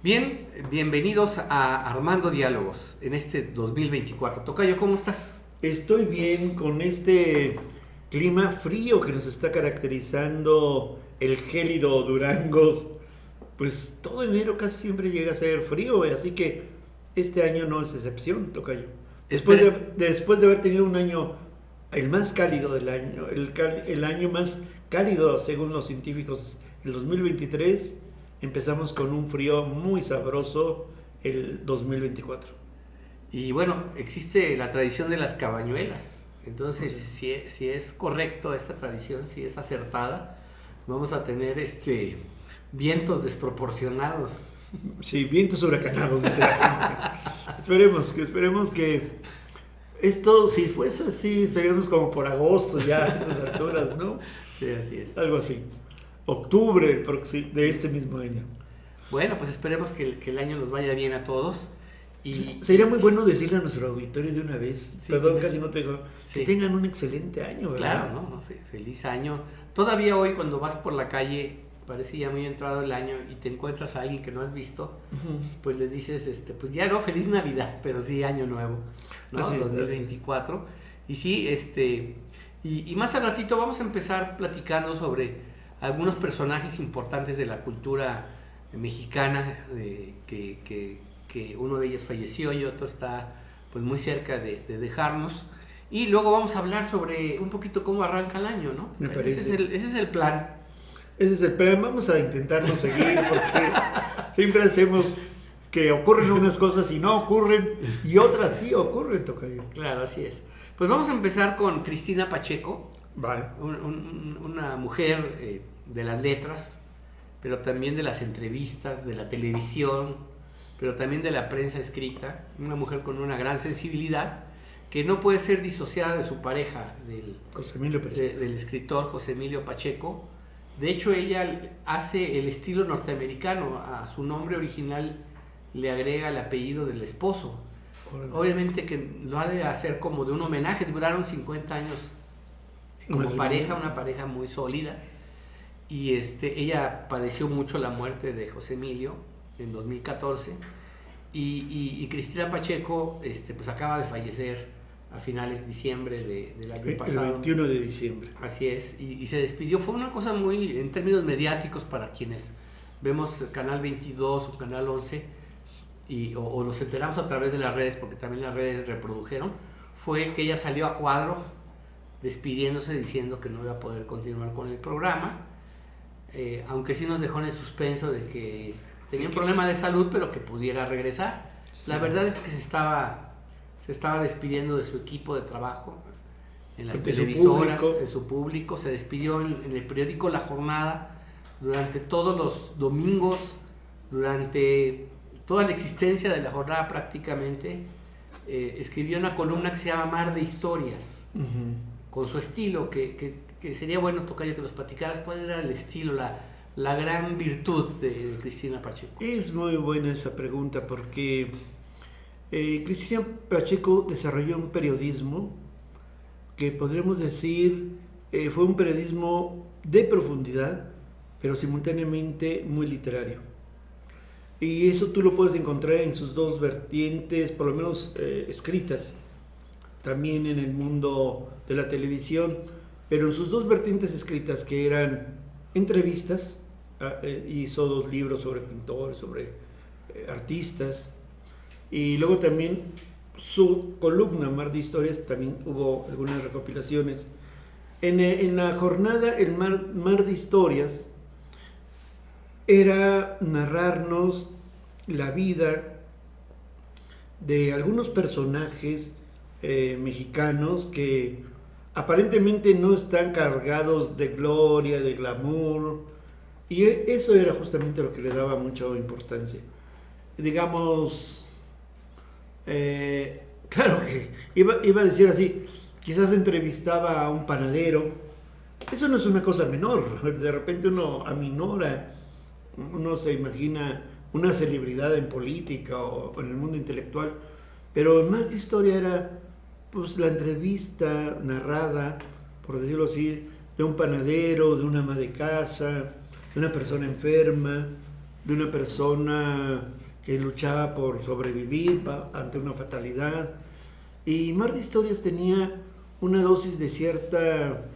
Bien, bienvenidos a Armando Diálogos en este 2024. Tocayo, ¿cómo estás? Estoy bien con este clima frío que nos está caracterizando el gélido Durango. Pues todo enero casi siempre llega a ser frío, así que este año no es excepción, Tocayo. Después de haber tenido un año, el más cálido del año, el año más cálido según los científicos, el 2023, empezamos con un frío muy sabroso el 2024. Y bueno, existe la tradición de las cabañuelas. Entonces, si es correcto esta tradición, si es acertada, vamos a tener vientos desproporcionados. Sí, vientos huracanados, dice la gente. Esperemos que esto, si fuese así, estaríamos como por agosto ya a esas alturas, ¿no? Sí, así es. Algo así. Octubre de este mismo año. Bueno, pues esperemos que el año nos vaya bien a todos. Sería muy bueno decirle a nuestro auditorio de una vez, sí, perdón, casi no te digo, sí, que tengan un excelente año, ¿verdad? Claro, ¿no? Feliz año. Todavía hoy cuando vas por la calle, parece ya muy entrado el año y te encuentras a alguien que no has visto, pues les dices, pues ya no, feliz Navidad, pero sí año nuevo, ¿no? Así es, 2024. Y sí, y más al ratito vamos a empezar platicando sobre algunos personajes importantes de la cultura mexicana, que uno de ellos falleció y otro está pues muy cerca de dejarnos. Y luego vamos a hablar sobre un poquito cómo arranca el año, ¿no? Me parece. Ese es el plan. Ese es el plan. Vamos a intentarlo seguir porque siempre hacemos que ocurren unas cosas y no ocurren y otras sí ocurren, Tocayo. Claro, así es. Pues vamos a empezar con Cristina Pacheco, Vale. una mujer de las letras, pero también de las entrevistas, de la televisión, pero también de la prensa escrita, una mujer con una gran sensibilidad que no puede ser disociada de su pareja, del escritor José Emilio Pacheco. De hecho, ella hace el estilo norteamericano, a su nombre original le agrega el apellido del esposo. Obviamente que lo ha de hacer como de un homenaje. Duraron 50 años como pareja, una pareja muy sólida. Y ella padeció mucho la muerte de José Emilio en 2014. Y Cristina Pacheco pues acaba de fallecer a finales de diciembre del año pasado. El 21 de diciembre. Así es, y se despidió. Fue una cosa muy, en términos mediáticos, para quienes vemos Canal 22 o Canal 11, o nos enteramos a través de las redes, porque también las redes reprodujeron, fue que ella salió a cuadro despidiéndose, diciendo que no iba a poder continuar con el programa, aunque sí nos dejó en el suspenso de que tenía un problema de salud, pero que pudiera regresar. Sí. La verdad es que se estaba despidiendo de su equipo de trabajo, en las televisoras, de su público. Se despidió en el periódico La Jornada durante todos los domingos, durante toda la existencia de La Jornada prácticamente. Escribió una columna que se llama Mar de Historias, con su estilo, que sería bueno, Tocayo, que nos platicaras cuál era el estilo, la gran virtud de Cristina Pacheco. Es muy buena esa pregunta porque Cristina Pacheco desarrolló un periodismo que podríamos decir fue un periodismo de profundidad, pero simultáneamente muy literario. Y eso tú lo puedes encontrar en sus dos vertientes, por lo menos escritas, también en el mundo de la televisión, pero en sus dos vertientes escritas, que eran entrevistas, hizo 2 libros sobre pintores, sobre artistas, y luego también su columna Mar de Historias, también hubo algunas recopilaciones. En la jornada, el Mar de Historias era narrarnos la vida de algunos personajes mexicanos que aparentemente no están cargados de gloria, de glamour, y eso era justamente lo que le daba mucha importancia. Digamos, claro que iba a decir así, quizás entrevistaba a un panadero. Eso no es una cosa menor. De repente uno aminora, uno se imagina una celebridad en política o en el mundo intelectual, pero Más de Historia era pues la entrevista narrada, por decirlo así, de un panadero, de una ama de casa, de una persona enferma, de una persona que luchaba por sobrevivir ante una fatalidad. Y Mar de Historias tenía una dosis de cierta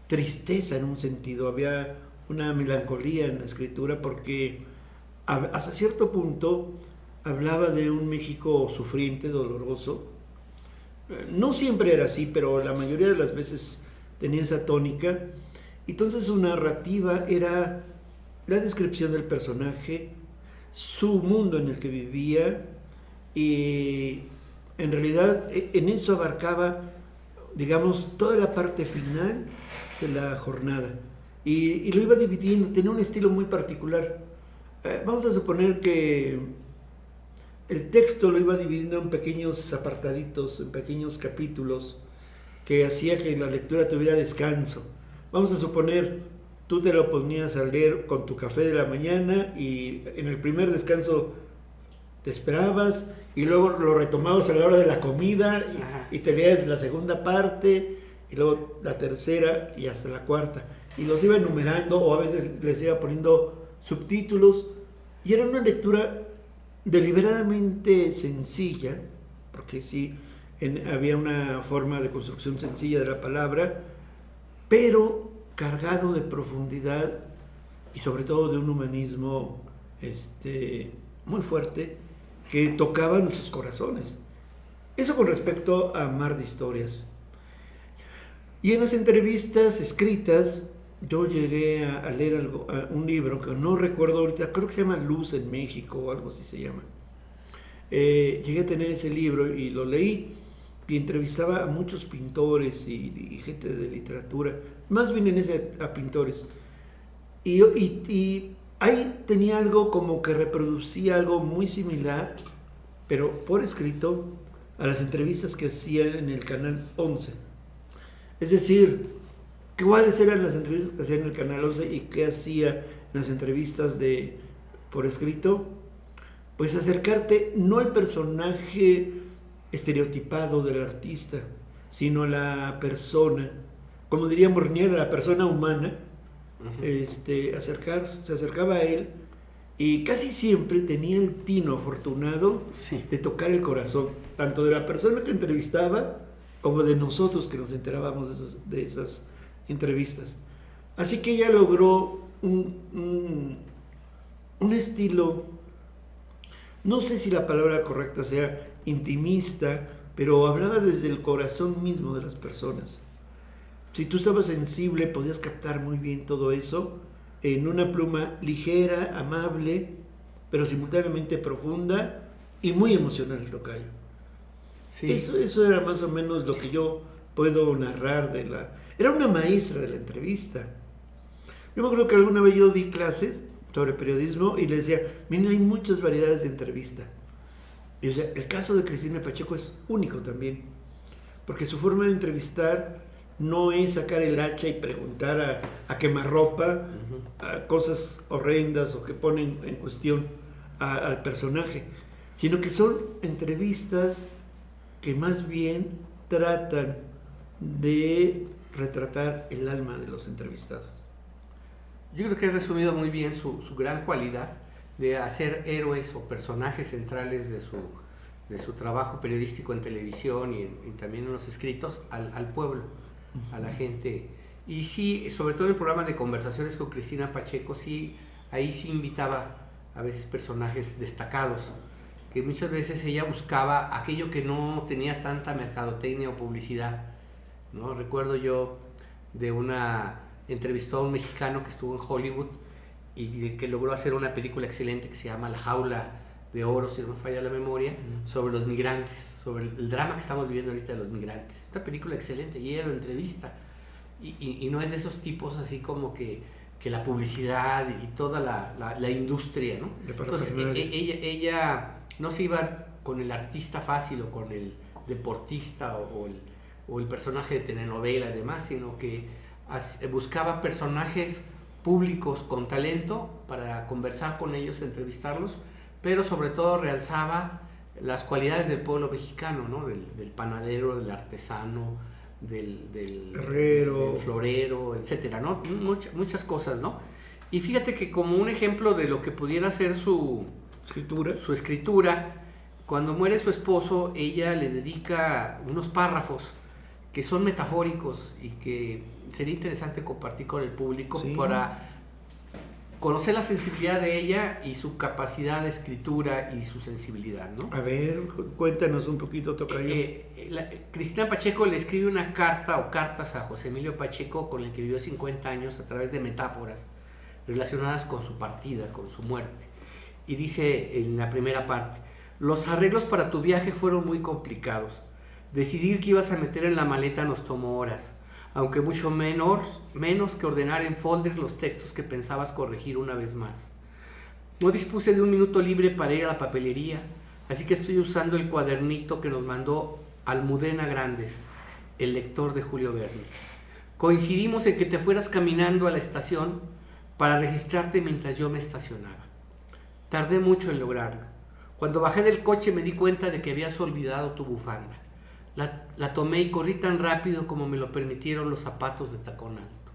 tristeza en un sentido, había una melancolía en la escritura porque hasta cierto punto hablaba de un México sufriente, doloroso. No siempre era así, pero la mayoría de las veces tenía esa tónica. Entonces su narrativa era la descripción del personaje, su mundo en el que vivía, y en realidad en eso abarcaba, digamos, toda la parte final de la jornada. Y lo iba dividiendo, tenía un estilo muy particular. Vamos a suponer que el texto lo iba dividiendo en pequeños apartaditos, en pequeños capítulos, que hacía que la lectura tuviera descanso. Vamos a suponer, tú te lo ponías a leer con tu café de la mañana y en el primer descanso te esperabas y luego lo retomabas a la hora de la comida y te leías la segunda parte y luego la tercera y hasta la cuarta. Y los iba enumerando o a veces les iba poniendo subtítulos y era una lectura deliberadamente sencilla, porque sí, había una forma de construcción sencilla de la palabra, pero cargado de profundidad y sobre todo de un humanismo muy fuerte que tocaba nuestros corazones. Eso con respecto a Mar de Historias. Y en las entrevistas escritas, yo llegué a leer un libro que no recuerdo ahorita, creo que se llama Luz en México o algo así se llama. Llegué a tener ese libro y lo leí y entrevistaba a muchos pintores y gente de literatura, más bien a pintores. Y ahí tenía algo como que reproducía algo muy similar, pero por escrito, a las entrevistas que hacían en el Canal 11. Es decir, ¿cuáles eran las entrevistas que hacían en el Canal 11 y qué hacía en las entrevistas por escrito? Pues acercarte no al personaje estereotipado del artista, sino a la persona, como diría Mornier, a la persona humana. Se acercaba a él y casi siempre tenía el tino afortunado de tocar el corazón, tanto de la persona que entrevistaba como de nosotros que nos enterábamos de esas entrevistas. Así que ella logró un estilo, no sé si la palabra correcta sea intimista, pero hablaba desde el corazón mismo de las personas. Si tú estabas sensible, podías captar muy bien todo eso en una pluma ligera, amable, pero simultáneamente profunda y muy emocional el tocayo. Sí. Eso era más o menos lo que yo puedo narrar Era una maestra de la entrevista. Yo me acuerdo que alguna vez yo di clases sobre periodismo y le decía, miren, hay muchas variedades de entrevista. Y, o sea, el caso de Cristina Pacheco es único también, porque su forma de entrevistar no es sacar el hacha y preguntar a quemarropa, a cosas horrendas o que ponen en cuestión al personaje, sino que son entrevistas que más bien tratan de retratar el alma de los entrevistados. Yo creo que has resumido muy bien su gran cualidad de hacer héroes o personajes centrales de su trabajo periodístico en televisión y también en los escritos al pueblo, a la gente. Y sí, sobre todo en el programa de conversaciones con Cristina Pacheco, sí, ahí sí invitaba a veces personajes destacados, que muchas veces ella buscaba aquello que no tenía tanta mercadotecnia o publicidad, ¿no? Recuerdo yo de entrevistó a un mexicano que estuvo en Hollywood y que logró hacer una película excelente que se llama La Jaula de Oro, si no me falla la memoria, sobre los migrantes, sobre el drama que estamos viviendo ahorita de los migrantes. Una película excelente y ella lo entrevista y no es de esos tipos así como que la publicidad y toda la industria, ¿no? Entonces ella no se iba con el artista fácil o con el deportista o el personaje de telenovela y demás, sino que buscaba personajes públicos con talento para conversar con ellos, entrevistarlos, pero sobre todo realzaba las cualidades del pueblo mexicano, ¿no? Del panadero, del artesano, del herrero, del florero, etcétera, ¿no? Muchas cosas, ¿no? Y fíjate que como un ejemplo de lo que pudiera ser su escritura, cuando muere su esposo, ella le dedica unos párrafos que son metafóricos y que sería interesante compartir con el público para conocer la sensibilidad de ella y su capacidad de escritura y su sensibilidad, ¿no? A ver, cuéntanos un poquito, tocayo. Cristina Pacheco le escribe una carta o cartas a José Emilio Pacheco, con el que vivió 50 años, a través de metáforas relacionadas con su partida, con su muerte. Y dice en la primera parte: los arreglos para tu viaje fueron muy complicados. Decidir qué ibas a meter en la maleta nos tomó horas, aunque mucho menos que ordenar en folder los textos que pensabas corregir una vez más. No dispuse de un minuto libre para ir a la papelería, así que estoy usando el cuadernito que nos mandó Almudena Grandes, el lector de Julio Verne. Coincidimos en que te fueras caminando a la estación para registrarte mientras yo me estacionaba. Tardé mucho en lograrlo. Cuando bajé del coche me di cuenta de que habías olvidado tu bufanda. La tomé y corrí tan rápido como me lo permitieron los zapatos de tacón alto.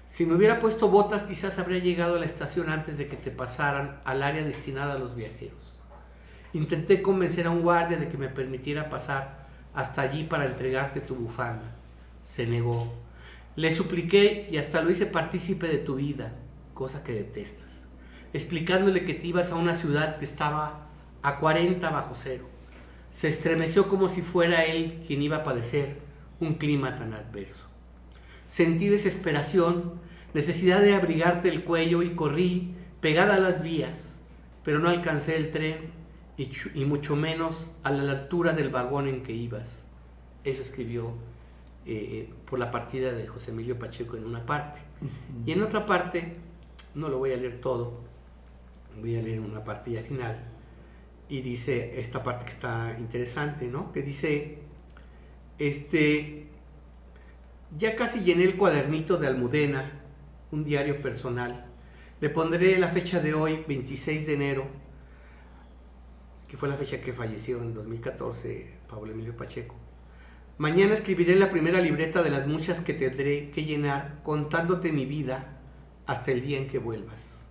Si me hubiera puesto botas, quizás habría llegado a la estación antes de que te pasaran al área destinada a los viajeros. Intenté convencer a un guardia de que me permitiera pasar hasta allí para entregarte tu bufanda. Se negó. Le supliqué y hasta lo hice partícipe de tu vida, cosa que detestas, explicándole que te ibas a una ciudad que estaba a 40 bajo cero. Se estremeció como si fuera él quien iba a padecer un clima tan adverso. Sentí desesperación, necesidad de abrigarte el cuello y corrí pegada a las vías, pero no alcancé el tren y mucho menos a la altura del vagón en que ibas. Eso escribió por la partida de José Emilio Pacheco en una parte. Y en otra parte, no lo voy a leer todo, voy a leer una parte ya final. Y dice esta parte que está interesante, ¿no? Que dice, ya casi llené el cuadernito de Almudena, un diario personal. Le pondré la fecha de hoy, 26 de enero, que fue la fecha que falleció en 2014 Pablo Emilio Pacheco. Mañana escribiré la primera libreta de las muchas que tendré que llenar contándote mi vida hasta el día en que vuelvas.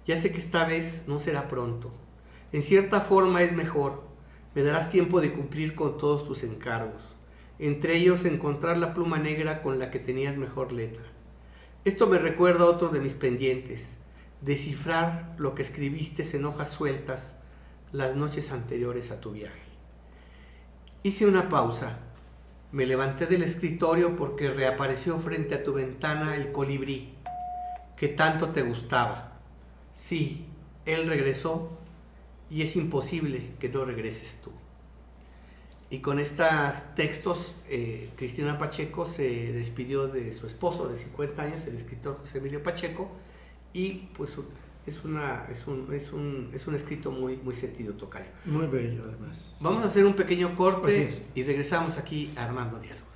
Ya sé que esta vez no será pronto. En cierta forma es mejor, me darás tiempo de cumplir con todos tus encargos, entre ellos encontrar la pluma negra con la que tenías mejor letra. Esto me recuerda a otro de mis pendientes, descifrar lo que escribiste en hojas sueltas las noches anteriores a tu viaje. Hice una pausa, me levanté del escritorio porque reapareció frente a tu ventana el colibrí, que tanto te gustaba. Sí, él regresó, y es imposible que no regreses tú. Y con estos textos, Cristina Pacheco se despidió de su esposo de 50 años, el escritor José Emilio Pacheco, y pues es un escrito muy, muy sentido, tocayo. Muy bello, además. Vamos a hacer un pequeño corte y regresamos aquí a Armando Diálogo.